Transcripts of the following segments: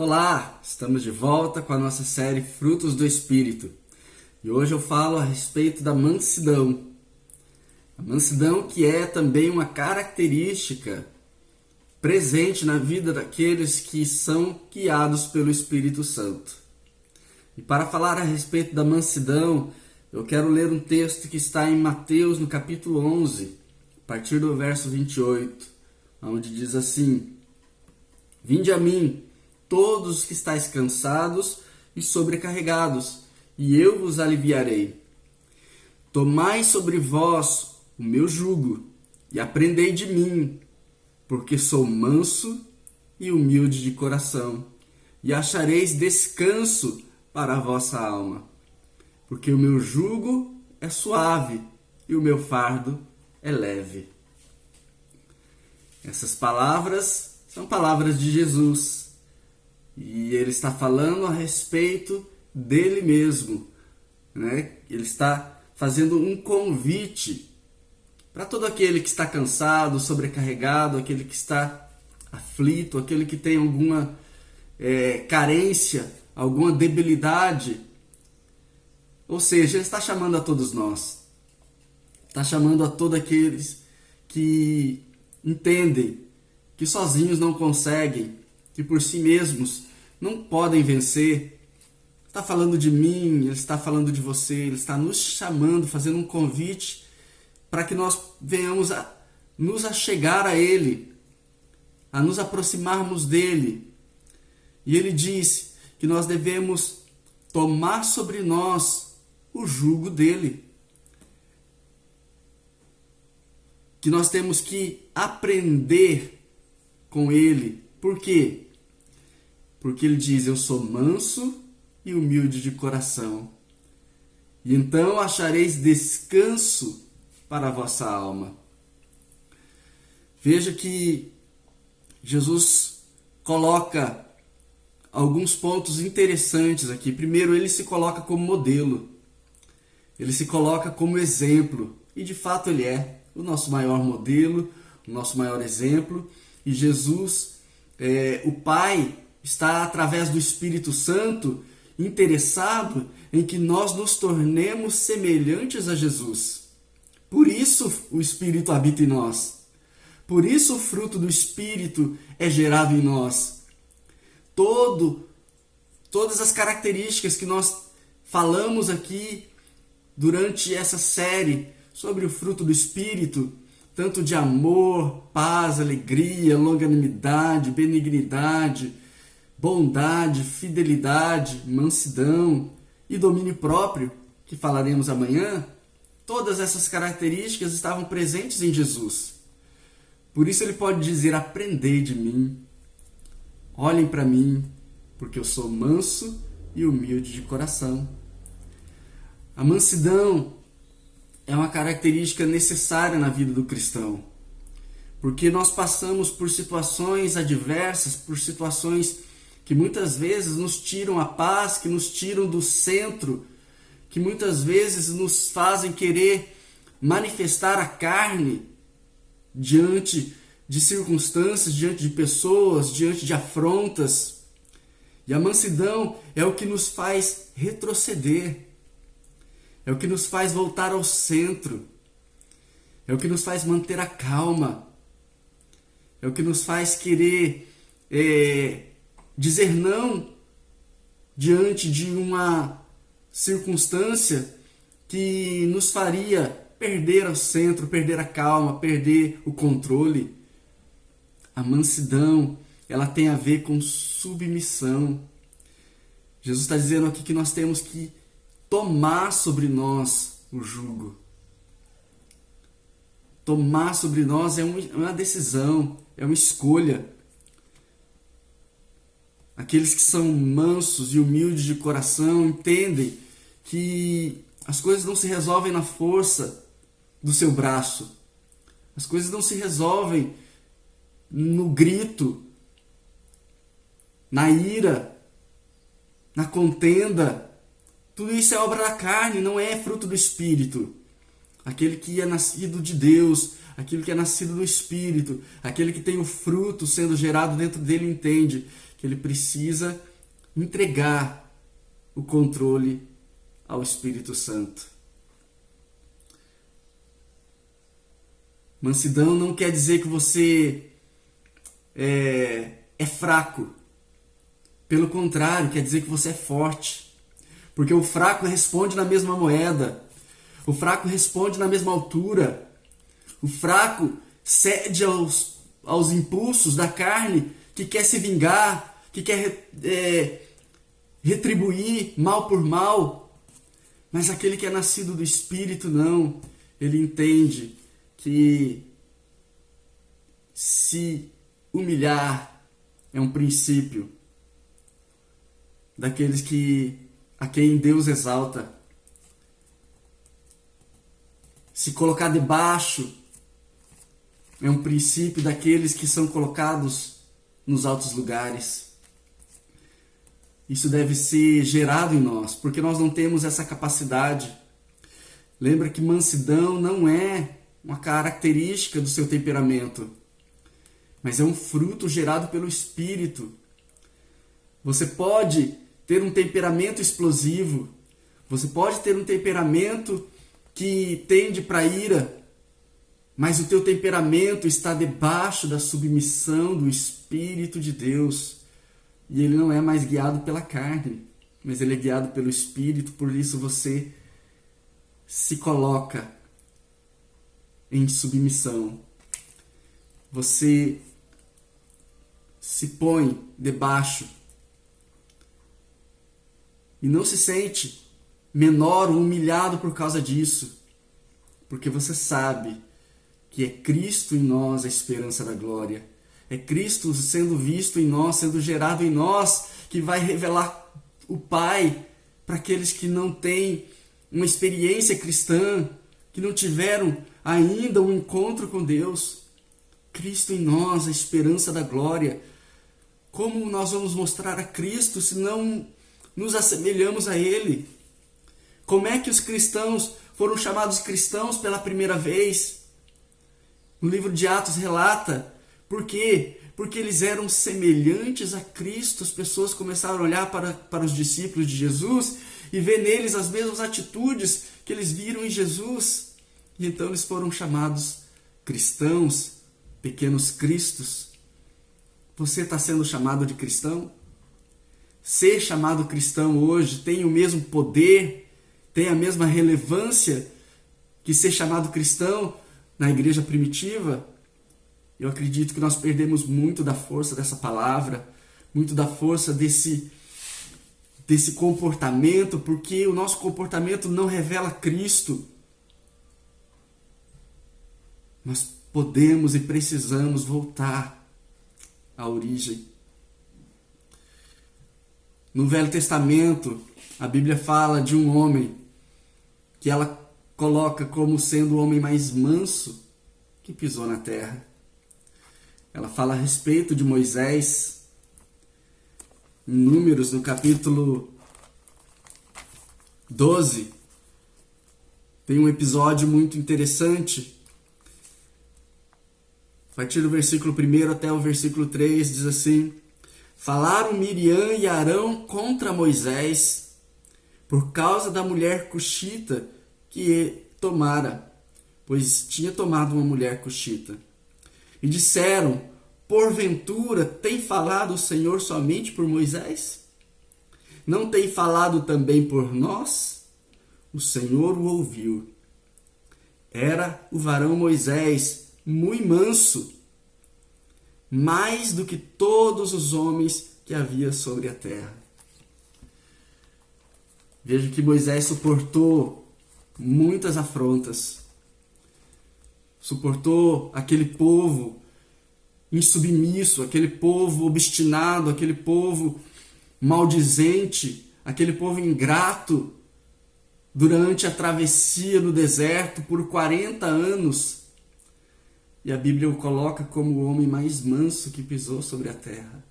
Olá, estamos de volta com a nossa série Frutos do Espírito. E hoje eu falo a respeito da mansidão. A mansidão que é também uma característica presente na vida daqueles que são guiados pelo Espírito Santo. E para falar a respeito da mansidão, eu quero ler um texto que está em Mateus, no capítulo 11, a partir do verso 28, onde diz assim: Vinde a mim, todos os que estáis cansados e sobrecarregados, e eu vos aliviarei. Tomai sobre vós o meu jugo, e aprendei de mim, porque sou manso e humilde de coração, e achareis descanso para a vossa alma. Porque o meu jugo é suave, e o meu fardo é leve. Essas palavras são palavras de Jesus. E ele está falando a respeito dele mesmo, né? Ele está fazendo um convite para todo aquele que está cansado, sobrecarregado, aquele que está aflito, aquele que tem alguma carência, alguma debilidade. Ou seja, ele está chamando a todos nós. Está chamando a todos aqueles que entendem que sozinhos não conseguem, que por si mesmos não podem vencer. Está falando de mim, ele está falando de você, ele está nos chamando, fazendo um convite para que nós venhamos a nos achegar a ele, a nos aproximarmos dele. E ele diz que nós devemos tomar sobre nós o jugo dele, que nós temos que aprender com ele. Por quê? Porque ele diz: eu sou manso e humilde de coração, e então achareis descanso para a vossa alma. Veja que Jesus coloca alguns pontos interessantes aqui. Primeiro, ele se coloca como modelo, ele se coloca como exemplo, e de fato ele é o nosso maior modelo, o nosso maior exemplo. E Jesus, o Pai, está através do Espírito Santo interessado em que nós nos tornemos semelhantes a Jesus. Por isso o Espírito habita em nós. Por isso o fruto do Espírito é gerado em nós. Todas as características que nós falamos aqui durante essa série sobre o fruto do Espírito, tanto de amor, paz, alegria, longanimidade, benignidade, bondade, fidelidade, mansidão e domínio próprio, que falaremos amanhã, todas essas características estavam presentes em Jesus. Por isso ele pode dizer: aprendei de mim, olhem para mim, porque eu sou manso e humilde de coração. A mansidão é uma característica necessária na vida do cristão, porque nós passamos por situações adversas, por situações que muitas vezes nos tiram a paz, que nos tiram do centro, que muitas vezes nos fazem querer manifestar a carne diante de circunstâncias, diante de pessoas, diante de afrontas. E a mansidão é o que nos faz retroceder, é o que nos faz voltar ao centro, é o que nos faz manter a calma, é o que nos faz querer dizer não diante de uma circunstância que nos faria perder o centro, perder a calma, perder o controle. A mansidão, ela tem a ver com submissão. Jesus está dizendo aqui que nós temos que tomar sobre nós o jugo. Tomar sobre nós é uma decisão, é uma escolha. Aqueles que são mansos e humildes de coração entendem que as coisas não se resolvem na força do seu braço. As coisas não se resolvem no grito, na ira, na contenda. Tudo isso é obra da carne, não é fruto do Espírito. Aquele que é nascido de Deus, aquele que é nascido do Espírito, aquele que tem o fruto sendo gerado dentro dele entende que ele precisa entregar o controle ao Espírito Santo. Mansidão não quer dizer que você é fraco. Pelo contrário, quer dizer que você é forte. Porque o fraco responde na mesma moeda. O fraco responde na mesma altura. O fraco cede aos impulsos da carne que quer se vingar, que quer retribuir mal por mal. Mas aquele que é nascido do Espírito, não. Ele entende que se humilhar é um princípio daqueles a quem Deus exalta. Se colocar debaixo é um princípio daqueles que são colocados nos altos lugares. Isso deve ser gerado em nós, porque nós não temos essa capacidade. Lembra que mansidão não é uma característica do seu temperamento, mas é um fruto gerado pelo Espírito. Você pode ter um temperamento explosivo, você pode ter um temperamento que tende para a ira, mas o teu temperamento está debaixo da submissão do Espírito de Deus. E ele não é mais guiado pela carne, mas ele é guiado pelo Espírito. Por isso você se coloca em submissão. Você se põe debaixo e não se sente menor ou humilhado por causa disso, porque você sabe que é Cristo em nós a esperança da glória. É Cristo sendo visto em nós, sendo gerado em nós, que vai revelar o Pai para aqueles que não têm uma experiência cristã, que não tiveram ainda um encontro com Deus. Cristo em nós, a esperança da glória. Como nós vamos mostrar a Cristo se não nos assemelhamos a Ele? Como é que os cristãos foram chamados cristãos pela primeira vez? O livro de Atos relata. Por quê? Porque eles eram semelhantes a Cristo. As pessoas começaram a olhar para os discípulos de Jesus e ver neles as mesmas atitudes que eles viram em Jesus. E então eles foram chamados cristãos, pequenos cristos. Você está sendo chamado de cristão? Ser chamado cristão hoje tem o mesmo poder, tem a mesma relevância que ser chamado cristão na igreja primitiva? Eu acredito que nós perdemos muito da força dessa palavra, muito da força desse comportamento, porque o nosso comportamento não revela Cristo. Nós podemos e precisamos voltar à origem. No Velho Testamento, a Bíblia fala de um homem que ela coloca como sendo o homem mais manso que pisou na terra. Ela fala a respeito de Moisés, em Números, no capítulo 12. Tem um episódio muito interessante. A partir do versículo 1 até o versículo 3, diz assim: Falaram Miriam e Arão contra Moisés, por causa da mulher cuxita que tomara, pois tinha tomado uma mulher cuxita. E disseram: Porventura tem falado o Senhor somente por Moisés? Não tem falado também por nós? O Senhor o ouviu. Era o varão Moisés muito manso, mais do que todos os homens que havia sobre a terra. Veja que Moisés suportou muitas afrontas. Suportou aquele povo insubmisso, aquele povo obstinado, aquele povo maldizente, aquele povo ingrato, durante a travessia no deserto por 40 anos. E a Bíblia o coloca como o homem mais manso que pisou sobre a terra.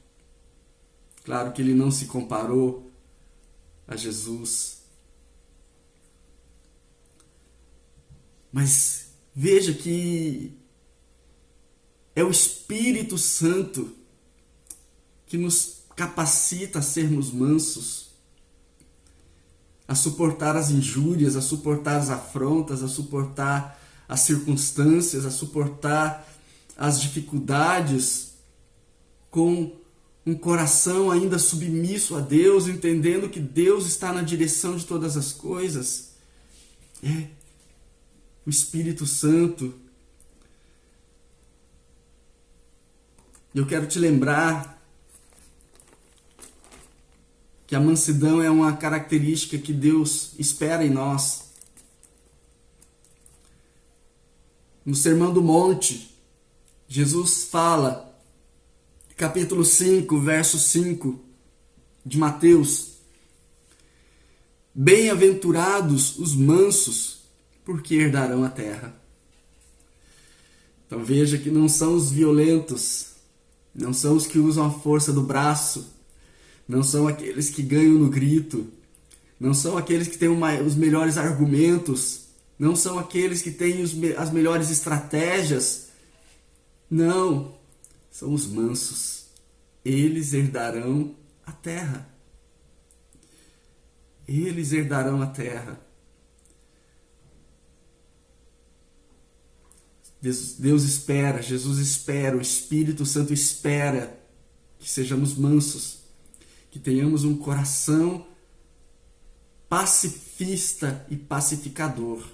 Claro que ele não se comparou a Jesus. Mas veja que é o Espírito Santo que nos capacita a sermos mansos, a suportar as injúrias, a suportar as afrontas, a suportar as circunstâncias, a suportar as dificuldades com um coração ainda submisso a Deus, entendendo que Deus está na direção de todas as coisas. O Espírito Santo. E eu quero te lembrar que a mansidão é uma característica que Deus espera em nós. No Sermão do Monte, Jesus fala, capítulo 5, verso 5 de Mateus: bem-aventurados os mansos, porque herdarão a terra. Então veja que não são os violentos, não são os que usam a força do braço, não são aqueles que ganham no grito, não são aqueles que têm os melhores argumentos, não são aqueles que têm as melhores estratégias. Não, são os mansos. Eles herdarão a terra. Eles herdarão a terra. Deus espera, Jesus espera, o Espírito Santo espera que sejamos mansos, que tenhamos um coração pacifista e pacificador.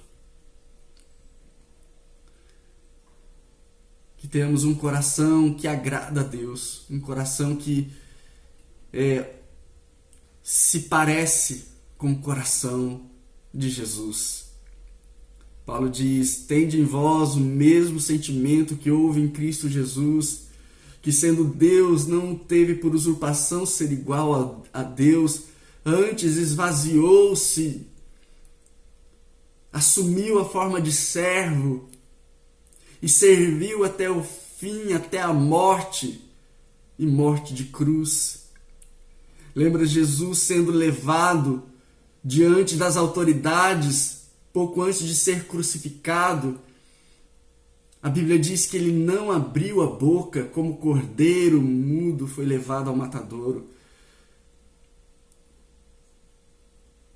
Que tenhamos um coração que agrada a Deus, um coração que se parece com o coração de Jesus. Paulo diz: tende em vós o mesmo sentimento que houve em Cristo Jesus, que sendo Deus não teve por usurpação ser igual a Deus, antes esvaziou-se, assumiu a forma de servo e serviu até o fim, até a morte, e morte de cruz. Lembra Jesus sendo levado diante das autoridades pouco antes de ser crucificado? A Bíblia diz que ele não abriu a boca, como cordeiro mudo foi levado ao matadouro.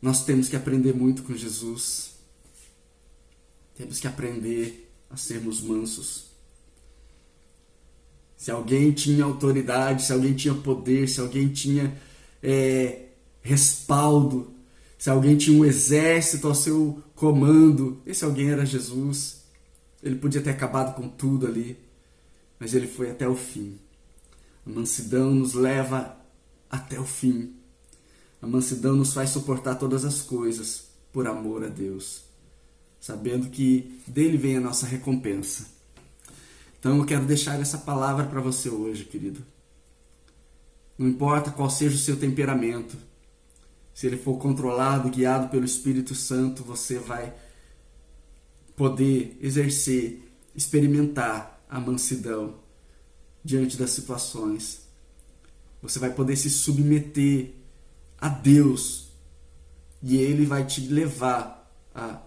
Nós temos que aprender muito com Jesus. Temos que aprender a sermos mansos. Se alguém tinha autoridade, se alguém tinha poder, se alguém tinha respaldo, se alguém tinha um exército ao seu comando, esse alguém era Jesus. Ele podia ter acabado com tudo ali, mas ele foi até o fim. A mansidão nos leva até o fim. A mansidão nos faz suportar todas as coisas por amor a Deus, sabendo que dele vem a nossa recompensa. Então eu quero deixar essa palavra para você hoje, querido. Não importa qual seja o seu temperamento, se ele for controlado, guiado pelo Espírito Santo, você vai poder exercer, experimentar a mansidão diante das situações. Você vai poder se submeter a Deus e Ele vai te levar a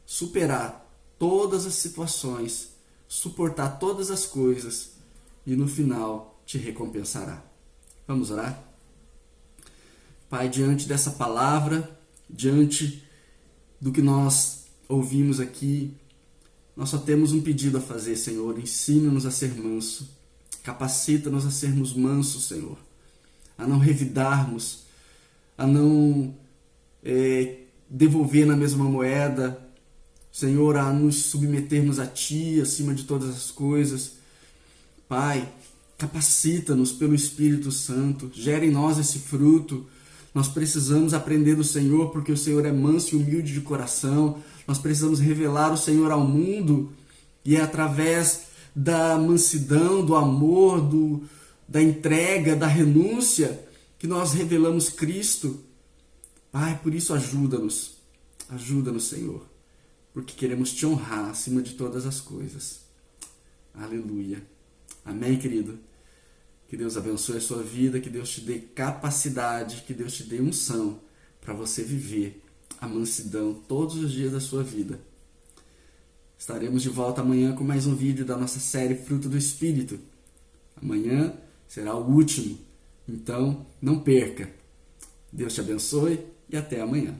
superar todas as situações, suportar todas as coisas e no final te recompensará. Vamos orar? Pai, diante dessa palavra, diante do que nós ouvimos aqui, nós só temos um pedido a fazer, Senhor. Ensina-nos a ser manso, capacita-nos a sermos mansos, Senhor, a não revidarmos, a não devolver na mesma moeda, Senhor, a nos submetermos a Ti acima de todas as coisas. Pai, capacita-nos pelo Espírito Santo, gera em nós esse fruto. Nós precisamos aprender do Senhor, porque o Senhor é manso e humilde de coração. Nós precisamos revelar o Senhor ao mundo, e é através da mansidão, do amor, da entrega, da renúncia, que nós revelamos Cristo. Pai, por isso ajuda-nos, Senhor, porque queremos Te honrar acima de todas as coisas. Aleluia. Amém, querido? Que Deus abençoe a sua vida, que Deus te dê capacidade, que Deus te dê unção para você viver a mansidão todos os dias da sua vida. Estaremos de volta amanhã com mais um vídeo da nossa série Fruto do Espírito. Amanhã será o último. Então, não perca. Deus te abençoe e até amanhã.